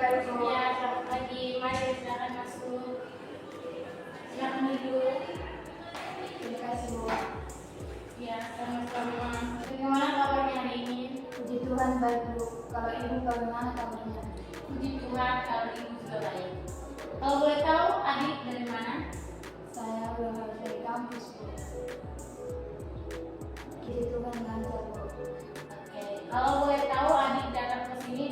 pagi Bu. Ya, selamat pagi. Mari silakan masuk. Silakan duduk. Terima kasih Bu. Ya, sama-sama. Bagaimana kabarnya hari ini? Puji Tuhan baik Bu. Kalau Ibu bagaimana kabarnya? Puji Tuhan, kalau ibu juga baik. Kalau boleh tahu, adik dari mana? Saya berasal dari kampus Bu. Puji Tuhan lancar Bu. Oke, kalau boleh tahu, adik datang ke sini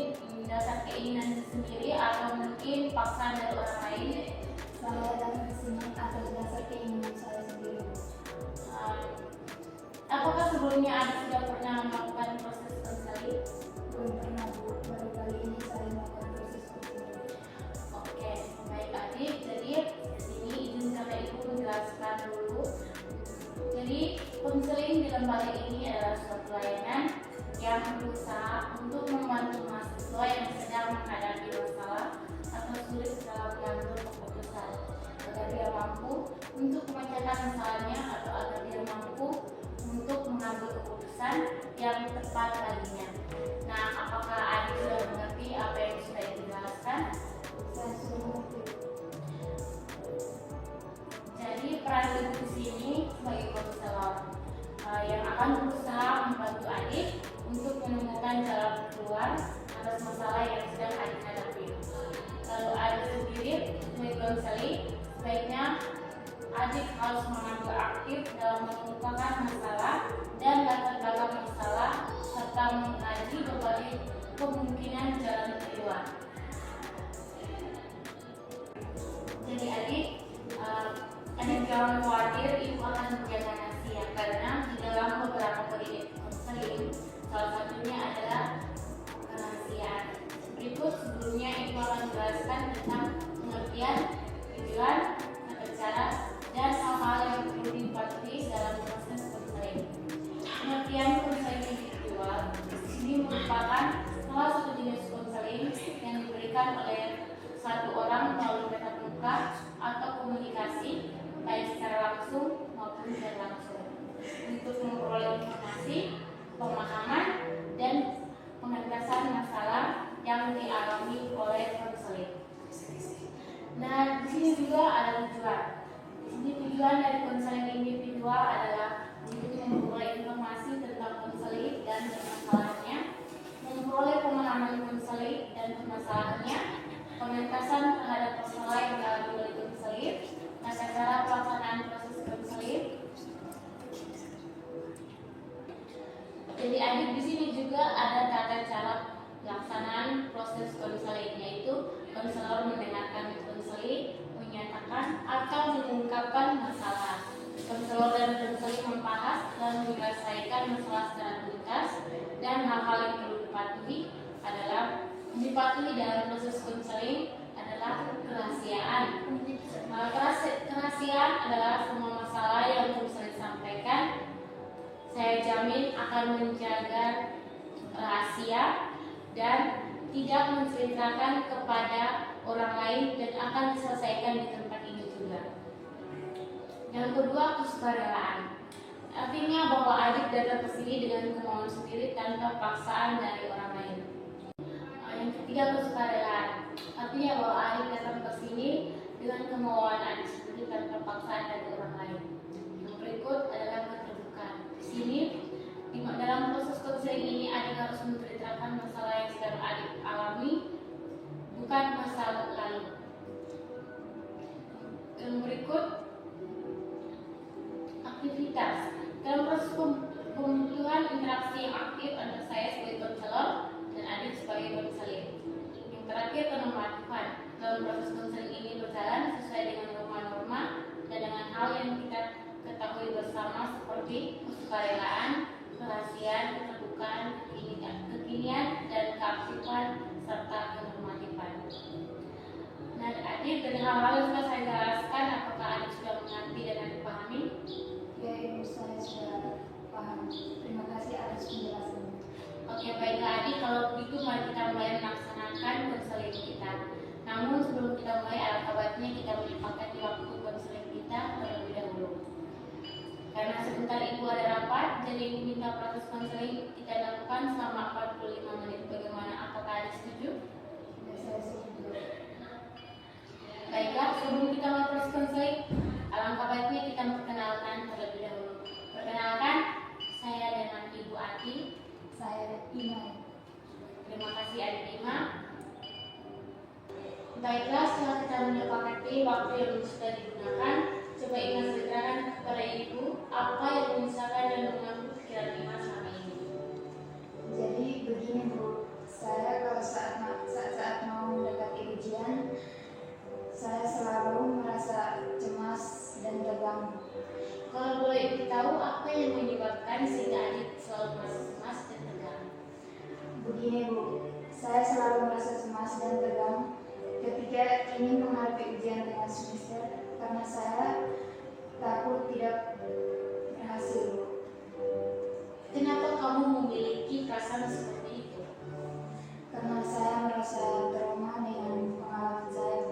dasar keinginan sendiri atau mungkin paksaan dari orang lain? Saya datang ke sini atas dasar keinginan saya sendiri Bu. Apakah sebelumnya adik sudah pernah melakukan proses konseling? Belum pernah Bu. Baru kali ini saya melakukan proses konseling. Oke, baik adik. Jadi di sini izin kakak ibu menjelaskan dulu. Jadi konseling di lembaga ini adalah suatu layanan yang berusaha untuk membantu mahasiswa yang sedang menghadapi masalah atau sulit dalam mengambil keputusan agar dia mampu untuk memecahkan masalahnya atau agar dia mampu untuk mengambil keputusan yang tepat baginya. Nah, apakah adik sudah mengerti apa yang sudah dijelaskan? Saya sudah mengerti Bu. Jadi peran ibu di sini sebagai konselor yang akan berusaha membantu adik untuk menemukan jalan keluar atas masalah yang sedang adik hadapi. Lalu adik sendiri sebagai konseling, sebaiknya adik harus mengambil aktif dalam mengemukakan masalah dan latar belakang masalah serta mengkaji berbagai kemungkinan jalan keluar. Jadi adik jangan khawatir, ibu akan menjaga rahasia karena di dalam beberapa kode konseling salah satunya adalah kerahasiaan. Berikut sebelumnya ibu akan menjelaskan tentang pengertian, tujuan, tata cara, dan hal-hal yang perlu dipatuhi dalam proses konseling. Pengertian konseling individual ini merupakan salah satu jenis konseling yang diberikan oleh satu orang melalui tatap muka atau komunikasi baik secara langsung maupun tidak langsung untuk memperoleh informasi, pemahaman, dan pengentasan masalah yang dialami oleh konseling. Nah, di sini juga ada tujuan. Di sini tujuan dari konseling individual adalah untuk memperoleh informasi tentang konseling dan permasalahannya, memperoleh pemahaman konseling dan permasalahannya, pengentasan terhadap masalah yang dialami oleh konseling, tata cara pelaksanaan proses konseling. Jadi adik di sini juga ada tata cara pelaksanaan proses konseling, yaitu konselor mendengarkan konseling, menyatakan atau mengungkapkan masalah. Konselor dan konseling membahas dan menyelesaikan masalah secara tuntas, dan hal-hal yang perlu dipatuhi adalah dipatuhi dalam proses konseling adalah kerahasiaan. Kerahasiaan adalah semua masalah yang konseling sampaikan saya jamin akan menjaga rahasia dan tidak menceritakan kepada orang lain dan akan diselesaikan di tempat ini juga. Yang kedua, kesukarelaan. Artinya bahwa adik datang ke sini dengan kemauan sendiri tanpa paksaan dari orang lain. Yang ketiga, kesukarelaan. Artinya bahwa adik datang ke sini dengan kemauan adik sendiri tanpa paksaan dari orang lain. Yang berikut adalah keterbukaan. Di sini dalam proses konseling ini adik harus menceritakan masalah yang sedang adik alami, bukan masa lalu. Yang berikut aktivitas. Dalam proses pembentukan interaksi yang aktif antara saya sebagai konselor dan adik sebagai konseling. Yang terakhir, penormatifan. Dalam proses konseling ini berjalan sesuai dengan norma-norma dan dengan hal yang kita ketahui bersama seperti kesukarelaan, kerahasiaan, keterbukaan, kekinian, dan keaktifan serta kenormatifan. Nah, adik dari hal-hal yang sudah saya jelaskan, apakah adik sudah mengerti dan adik pahami? Ya Ibu, saya sudah paham. Terima kasih atas penjelasannya. Oke, baiklah adik, kalau begitu mari kita mulai melaksanakan konseling kita. Namun sebelum kita mulai, alangkah baiknya kita menyepakati waktu konseling kita terlebih dahulu. Karena sebentar ibu ada rapat, jadi ibu minta proses konseling kita lakukan selama 45 menit. Bagaimana? Apakah adik setuju? Ya, saya setuju. baik, alangkah baiknya kita memperkenalkan terlebih dahulu. Perkenalkan, saya dengan Ibu Ati. Saya Ima. Terima kasih Adik Ima. Baiklah, setelah kita menyepakati waktu yang sudah digunakan, coba Ima ceritakan kepada Ibu apa yang menyisakan dan mengganggu pikiran Ima selama ini. Jadi begini Bu, saya kalau saat mau mendekati ujian, saya selalu merasa cemas dan tegang. Kalau boleh Ibu tahu apa yang menyebabkan sehingga adik selalu merasa cemas dan tegang? Begini Bu, saya selalu merasa cemas dan tegang ketika ingin menghadapi ujian tengah semester karena saya takut tidak berhasil. Kenapa kamu memiliki perasaan seperti itu? Karena saya merasa trauma dengan pengalaman saya.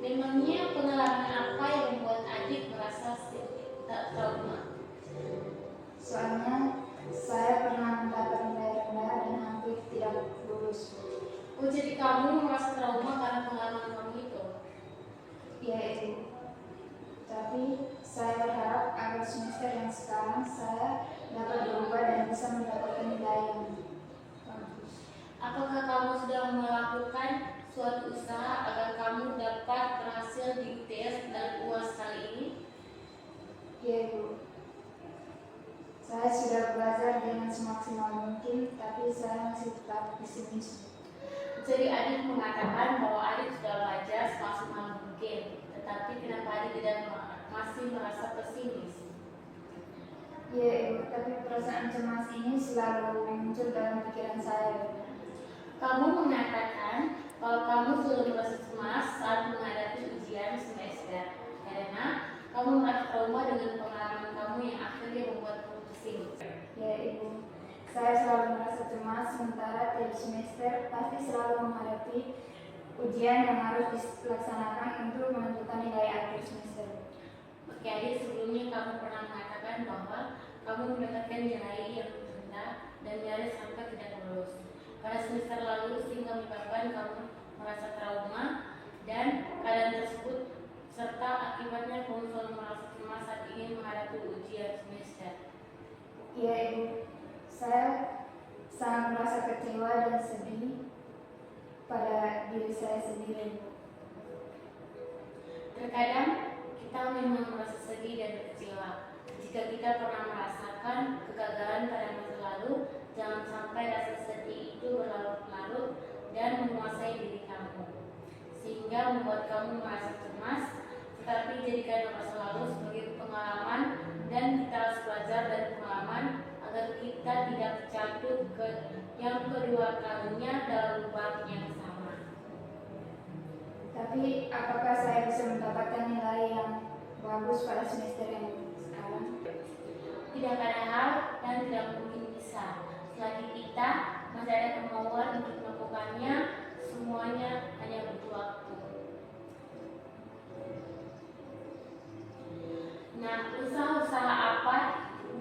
Memangnya pengalaman apa yang membuat adik merasa trauma? Soalnya saya pernah mendapat nilai rendah dan hampir tidak lulus. Oh, jadi kamu merasa trauma karena pengalaman kamu itu? Ya itu. Tapi saya berharap agar semester yang sekarang saya dapat berubah dan bisa mendapatkan nilai yang bagus. Apakah kamu sudah melakukan suatu usaha agar kamu dapat berhasil di UTS dan UAS kali ini? Ya Ibu. Saya sudah belajar dengan semaksimal mungkin, tapi saya masih tetap pesimis. Jadi adik mengatakan bahwa adik sudah belajar semaksimal mungkin, tetapi kenapa adik tidak masih merasa pesimis? Ya Ibu, tapi perasaan cemas ini selalu muncul dalam pikiran saya. Kamu mengatakan kalau kamu selalu merasa cemas saat menghadapi ujian semester karena kamu merasa trauma dengan pengalaman kamu yang akhirnya membuat kamu pesimis. Ya Ibu, saya selalu merasa cemas sementara tiap semester pasti selalu menghadapi ujian yang harus dilaksanakan untuk menentukan nilai akhir semester. Oke adik, sebelumnya kamu pernah mengatakan bahwa kamu mendapatkan nilai yang rendah dan nyaris sampai tidak lulus pada semester lalu sehingga menyebabkan kamu merasa trauma dan keadaan tersebut serta akibatnya kamu selalu merasa cemas saat ingin menghadapi ujian semester. Ya Ibu, saya sangat merasa kecewa dan sedih pada diri saya sendiri. Terkadang kita memang merasa sedih dan kecewa jika kita pernah merasakan kegagalan pada masa lalu. Jangan sampai rasa sedih itu berlarut-larut dan menguasai diri kamu sehingga membuat kamu merasa cemas, tetapi jadikan masa lalu sebagai pengalaman dan kita harus belajar dari pengalaman agar kita tidak jatuh ke yang kedua kalinya dalam lubang yang sama. Tapi apakah saya bisa mendapatkan nilai yang bagus pada semester yang sekarang? Tidak ada hal dan tidak mungkin bisa selagi kita masih ada kemauan untuk melakukannya. Semuanya hanya butuh waktu. Nah, usaha-usaha apa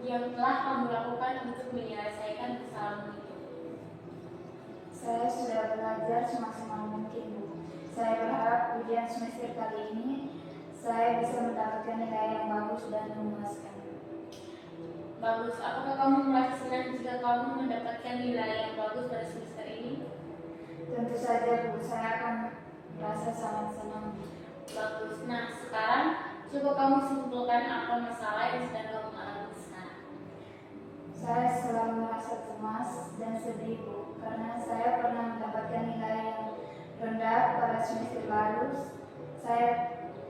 yang telah kamu lakukan untuk menyelesaikan kesalahan itu? Saya sudah belajar semaksimal mungkin, Bu. Saya berharap ujian semester kali ini saya bisa mendapatkan nilai yang bagus dan memuaskan. Bagus. Apakah kamu merasa senang jika kamu mendapatkan nilai yang bagus pada semester ini? Tentu saja, Bu. Saya akan merasa sangat senang. Bagus. Nah, sekarang coba kamu simpulkan apa masalah yang sedang kamu alami sekarang. Saya selalu merasa cemas dan sedih, Bu, karena saya pernah mendapatkan nilai yang rendah pada semester lalu. Saya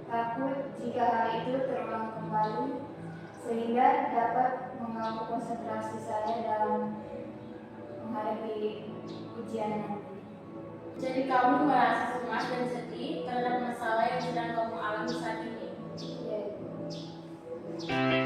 takut jika hal itu terulang kembali, sehingga dapat mengganggu konsentrasi saya dalam menghadapi ujian nanti. Jadi kamu merasa cemas dan sedih terhadap masalah yang sedang kamu alami saat ini. Ya.